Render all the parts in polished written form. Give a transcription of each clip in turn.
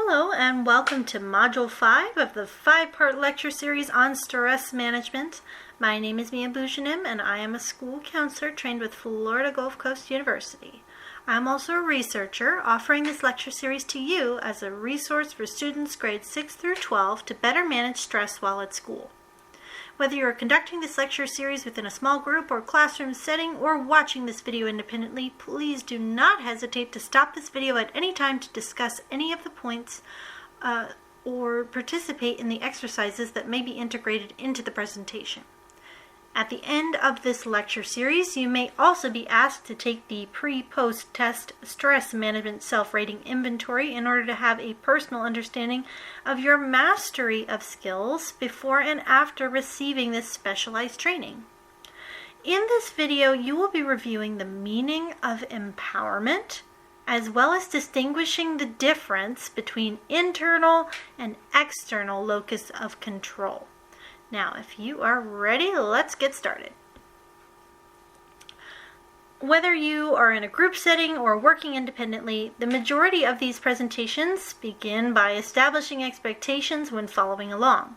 Hello and welcome to Module 5 of the 5-part lecture series on stress management. My name is Mia Bujanim and I am a school counselor trained with Florida Gulf Coast University. I'm also a researcher offering this lecture series to you as a resource for students grades 6 through 12 to better manage stress while at school. Whether you're conducting this lecture series within a small group or classroom setting or watching this video independently, please do not hesitate to stop this video at any time to discuss any of the points or participate in the exercises that may be integrated into the presentation. At the end of this lecture series, you may also be asked to take the pre-post test stress management self-rating inventory in order to have a personal understanding of your mastery of skills before and after receiving this specialized training. In this video, you will be reviewing the meaning of empowerment, as well as distinguishing the difference between internal and external locus of control. Now, if you are ready, let's get started. Whether you are in a group setting or working independently, the majority of these presentations begin by establishing expectations when following along.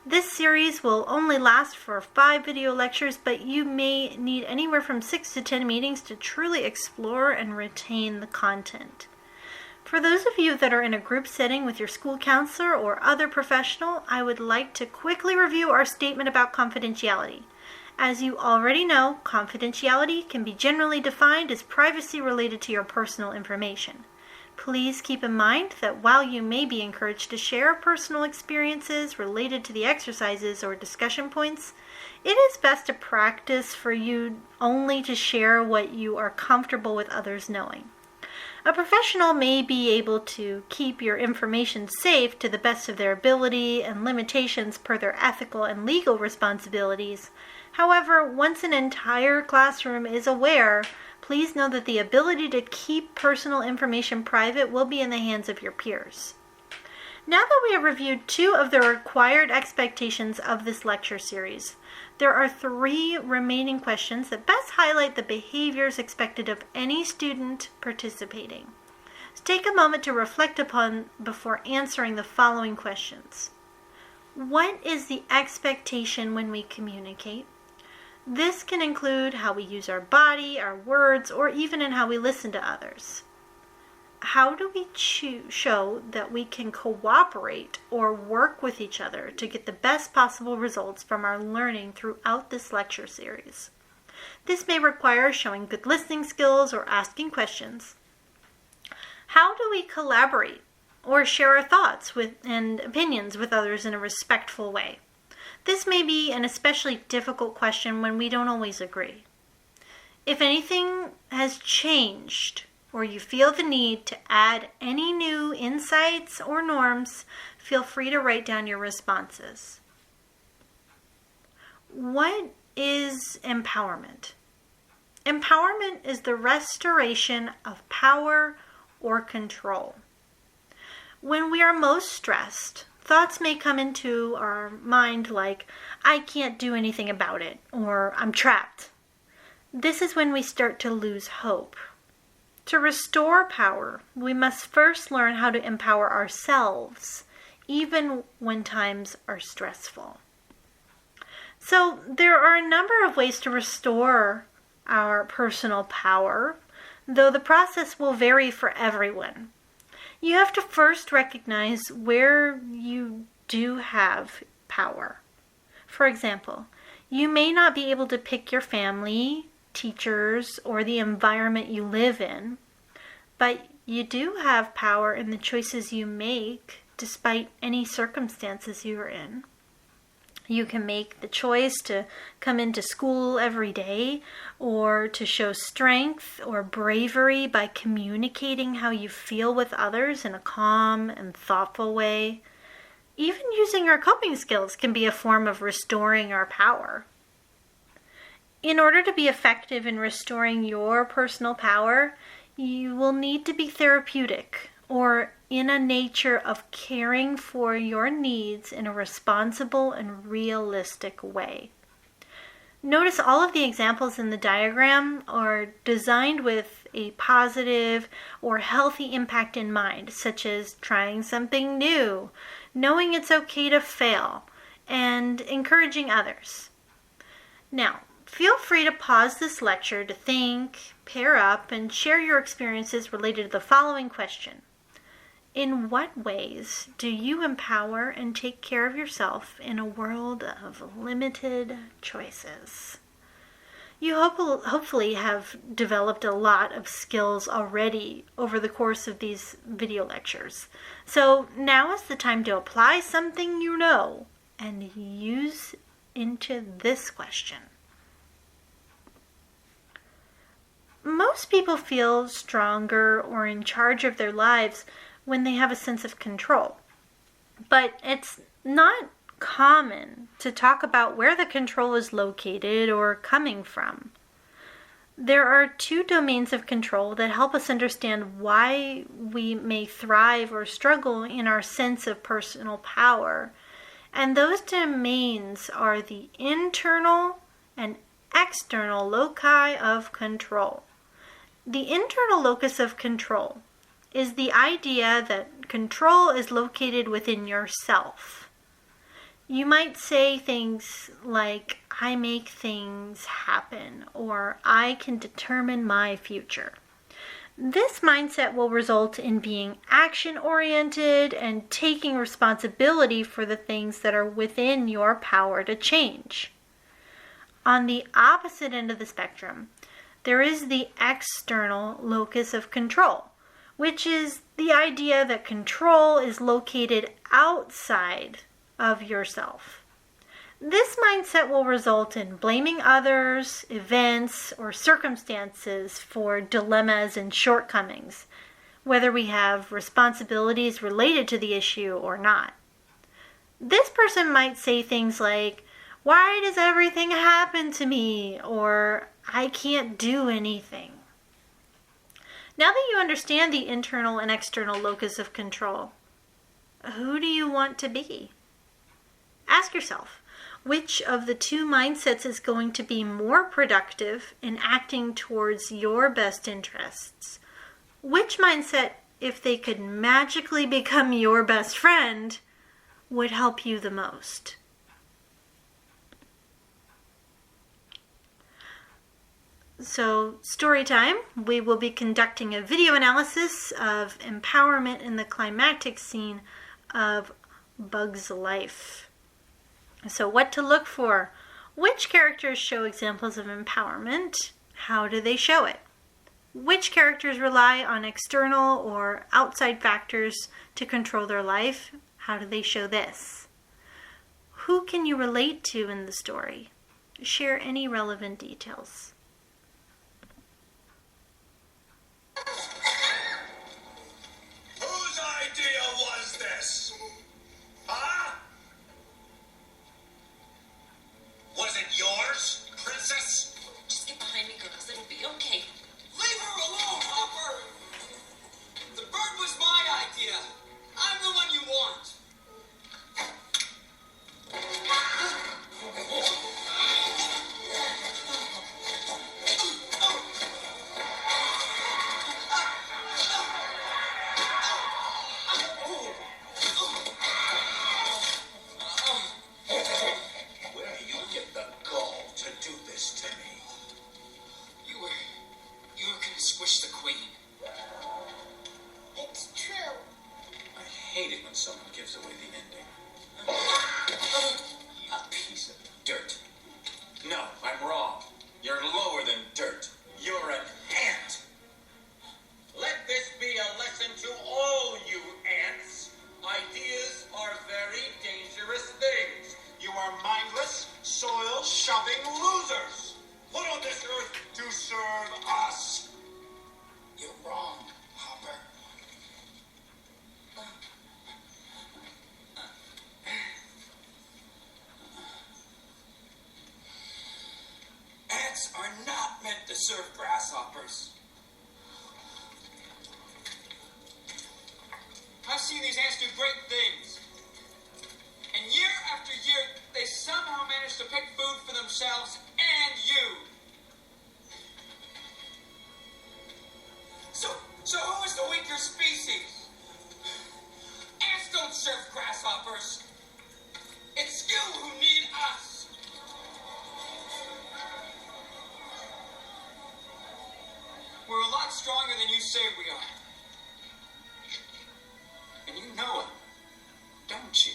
This series will only last for 5 video lectures, but you may need anywhere from 6 to 10 meetings to truly explore and retain the content. For those of you that are in a group setting with your school counselor or other professional, I would like to quickly review our statement about confidentiality. As you already know, confidentiality can be generally defined as privacy related to your personal information. Please keep in mind that while you may be encouraged to share personal experiences related to the exercises or discussion points, it is best to practice for you only to share what you are comfortable with others knowing. A professional may be able to keep your information safe to the best of their ability and limitations per their ethical and legal responsibilities. However, once an entire classroom is aware, please know that the ability to keep personal information private will be in the hands of your peers. Now that we have reviewed 2 of the required expectations of this lecture series, there are 3 remaining questions that best highlight the behaviors expected of any student participating. So take a moment to reflect upon before answering the following questions. What is the expectation when we communicate? This can include how we use our body, our words, or even in how we listen to others. How do we show that we can cooperate or work with each other to get the best possible results from our learning throughout this lecture series? This may require showing good listening skills or asking questions. How do we collaborate or share our thoughts and opinions with others in a respectful way? This may be an especially difficult question when we don't always agree. If anything has changed, or you feel the need to add any new insights or norms, feel free to write down your responses. What is empowerment? Empowerment is the restoration of power or control. When we are most stressed, thoughts may come into our mind like, I can't do anything about it, or I'm trapped. This is when we start to lose hope. To restore power, we must first learn how to empower ourselves, even when times are stressful. So there are a number of ways to restore our personal power, though the process will vary for everyone. You have to first recognize where you do have power. For example, you may not be able to pick your family, teachers, or the environment you live in, but you do have power in the choices you make despite any circumstances you are in. You can make the choice to come into school every day or to show strength or bravery by communicating how you feel with others in a calm and thoughtful way. Even using our coping skills can be a form of restoring our power. In order to be effective in restoring your personal power, you will need to be therapeutic or in a nature of caring for your needs in a responsible and realistic way. Notice all of the examples in the diagram are designed with a positive or healthy impact in mind, such as trying something new, knowing it's okay to fail, and encouraging others. Now, feel free to pause this lecture to think, pair up, and share your experiences related to the following question. In what ways do you empower and take care of yourself in a world of limited choices? You hopefully have developed a lot of skills already over the course of these video lectures. So now is the time to apply something you know and use into this question. Most people feel stronger or in charge of their lives when they have a sense of control. But it's not common to talk about where the control is located or coming from. There are two domains of control that help us understand why we may thrive or struggle in our sense of personal power. And those domains are the internal and external loci of control. The internal locus of control is the idea that control is located within yourself. You might say things like, I make things happen, or I can determine my future. This mindset will result in being action-oriented and taking responsibility for the things that are within your power to change. On the opposite end of the spectrum, there is the external locus of control, which is the idea that control is located outside of yourself. This mindset will result in blaming others, events, or circumstances for dilemmas and shortcomings, whether we have responsibilities related to the issue or not. This person might say things like, "Why does everything happen to me?" or "I can't do anything." Now that you understand the internal and external locus of control, who do you want to be? Ask yourself, which of the two mindsets is going to be more productive in acting towards your best interests? Which mindset, if they could magically become your best friend, would help you the most? So, story time. We will be conducting a video analysis of empowerment in the climactic scene of Bug's life. So, what to look for? Which characters show examples of empowerment? How do they show it? Which characters rely on external or outside factors to control their life? How do they show this? Who can you relate to in the story? Share any relevant details. Whose idea was this? Huh? Was it yours, Princess? Just get behind me, girls. It'll be okay. Leave her alone, Hopper! The bird was my idea. I'm the one you want. Where you get the gall to do this to me? You were gonna squish the queen. It's true. I hate it when someone gives away the ending. A piece of dirt. No, I'm wrong. You're lower than dirt. You're an ant. Let this be a lesson to all you ants. Ideas are very dangerous things. You are mindless, soil-shoving losers. Put on this earth to serve us. You're wrong, Hopper. Ants are not meant to serve grasshoppers. I've seen these ants do great things. And year after year, they somehow manage to pick food for themselves and you. So who is the weaker species? Ants don't serve grasshoppers. It's you who need us. We're a lot stronger than you say we are. And you know it, don't you?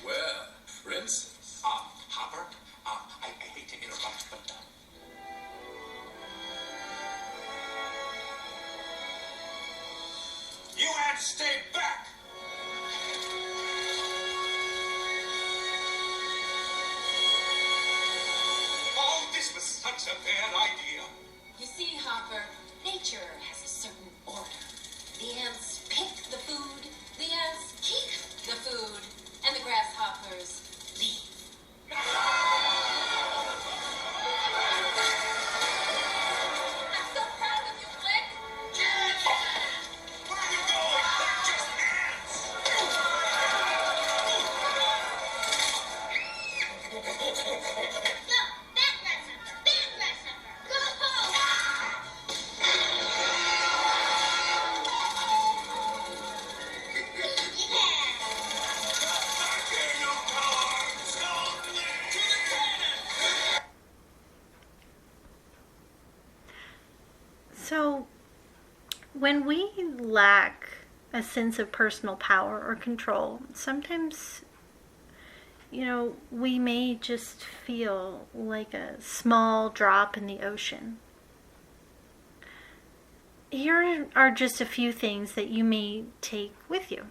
Well, Princess. Hopper, I hate to interrupt, but you ants stay back. Oh, this was such a bad idea. You see, Hopper, nature has a certain order. The ants pick the food, the ants keep the food, and the grasshoppers leave. I'm so proud of you, Flick. Where are you going? They're just ants. No, that grasshopper, go home. So, when we lack a sense of personal power or control, sometimes, we may just feel like a small drop in the ocean. Here are just a few things that you may take with you.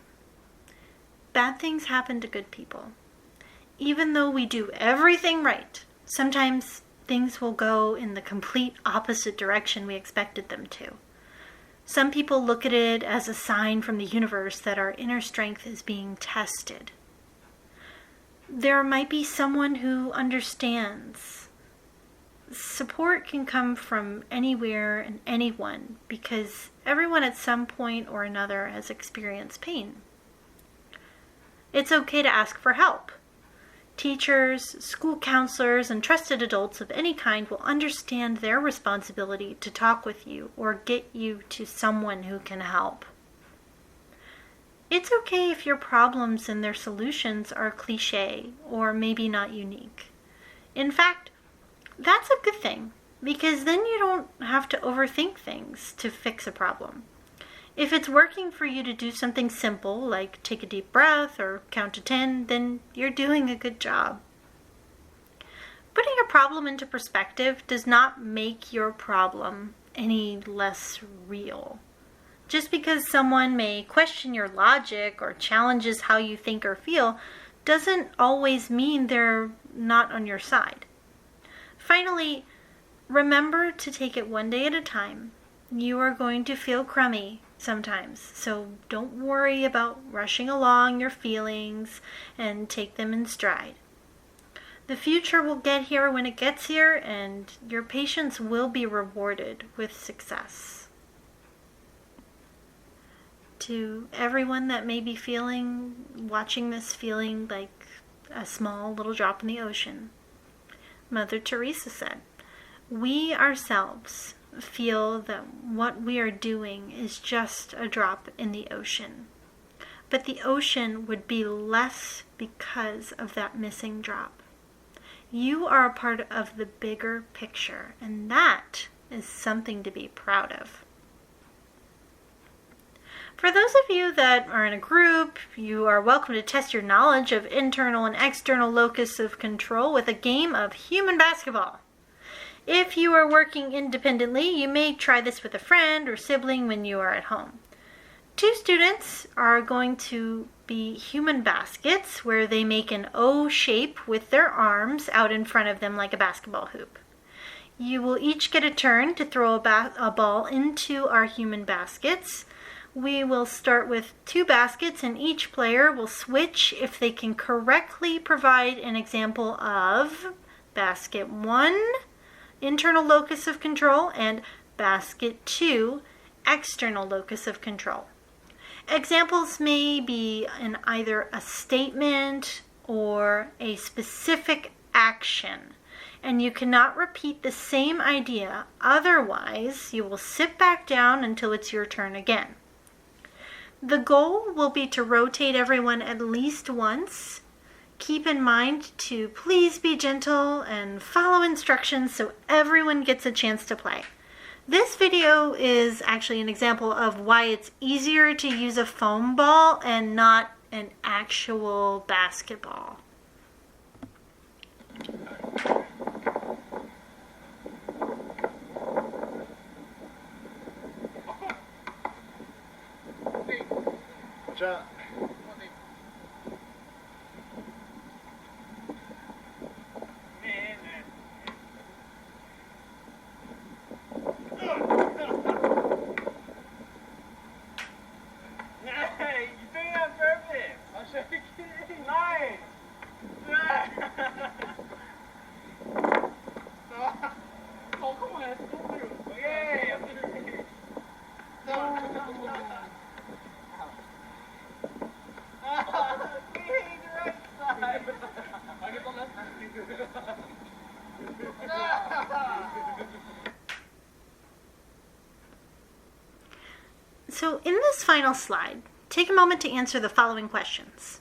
Bad things happen to good people. Even though we do everything right, sometimes things will go in the complete opposite direction we expected them to. Some people look at it as a sign from the universe that our inner strength is being tested. There might be someone who understands. Support can come from anywhere and anyone because everyone at some point or another has experienced pain. It's okay to ask for help. Teachers, school counselors, and trusted adults of any kind will understand their responsibility to talk with you or get you to someone who can help. It's okay if your problems and their solutions are cliché or maybe not unique. In fact, that's a good thing because then you don't have to overthink things to fix a problem. If it's working for you to do something simple, like take a deep breath or count to 10, then you're doing a good job. Putting a problem into perspective does not make your problem any less real. Just because someone may question your logic or challenges how you think or feel doesn't always mean they're not on your side. Finally, remember to take it one day at a time. You are going to feel crummy sometimes, so don't worry about rushing along your feelings and take them in stride. The future will get here when it gets here, and your patience will be rewarded with success. To everyone that may be watching this feeling like a small little drop in the ocean, Mother Teresa said, "We ourselves feel that what we are doing is just a drop in the ocean. But the ocean would be less because of that missing drop. You are a part of the bigger picture, and that is something to be proud of." For those of you that are in a group, you are welcome to test your knowledge of internal and external locus of control with a game of human basketball. If you are working independently, you may try this with a friend or sibling when you are at home. 2 students are going to be human baskets where they make an O shape with their arms out in front of them like a basketball hoop. You will each get a turn to throw a ball into our human baskets. We will start with 2 baskets and each player will switch if they can correctly provide an example of basket 1, internal locus of control, and basket 2, external locus of control. Examples may be in either a statement or a specific action, and you cannot repeat the same idea, otherwise you will sit back down until it's your turn again. The goal will be to rotate everyone at least once. Keep in mind to please be gentle and follow instructions so everyone gets a chance to play. This video is actually an example of why it's easier to use a foam ball and not an actual basketball. Watch out. So in this final slide, take a moment to answer the following questions.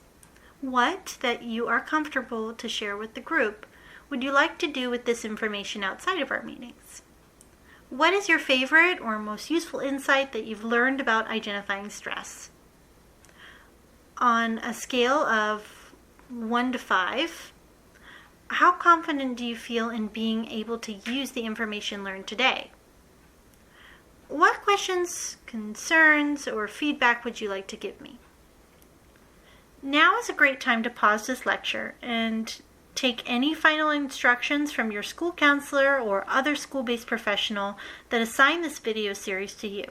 What that you are comfortable to share with the group would you like to do with this information outside of our meetings? What is your favorite or most useful insight that you've learned about identifying stress? On a scale of 1 to 5, how confident do you feel in being able to use the information learned today? What questions, concerns, or feedback would you like to give me? Now is a great time to pause this lecture and take any final instructions from your school counselor or other school-based professional that assigned this video series to you.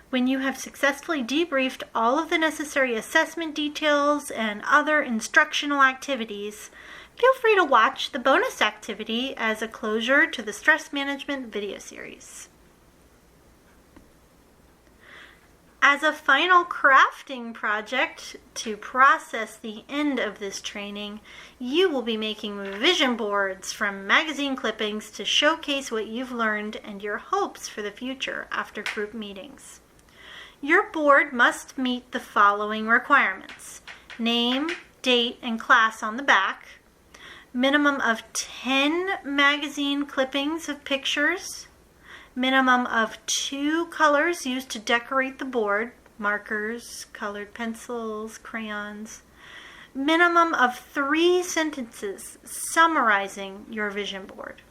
When you have successfully debriefed all of the necessary assessment details and other instructional activities, feel free to watch the bonus activity as a closure to the stress management video series. As a final crafting project to process the end of this training, you will be making vision boards from magazine clippings to showcase what you've learned and your hopes for the future after group meetings. Your board must meet the following requirements: name, date, and class on the back, minimum of 10 magazine clippings of pictures, minimum of 2 colors used to decorate the board, markers, colored pencils, crayons, minimum of 3 sentences summarizing your vision board.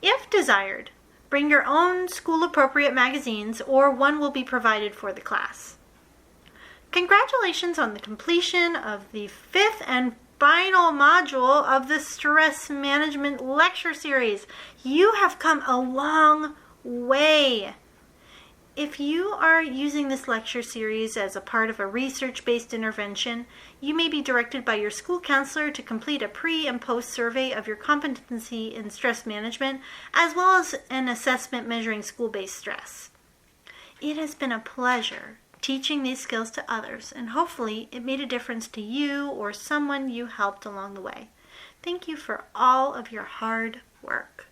If desired, bring your own school-appropriate magazines or one will be provided for the class. Congratulations on the completion of the 5th and final module of the Stress Management Lecture Series. You have come a long way. If you are using this lecture series as a part of a research-based intervention, you may be directed by your school counselor to complete a pre- and post-survey of your competency in stress management, as well as an assessment measuring school-based stress. It has been a pleasure teaching these skills to others, and hopefully it made a difference to you or someone you helped along the way. Thank you for all of your hard work.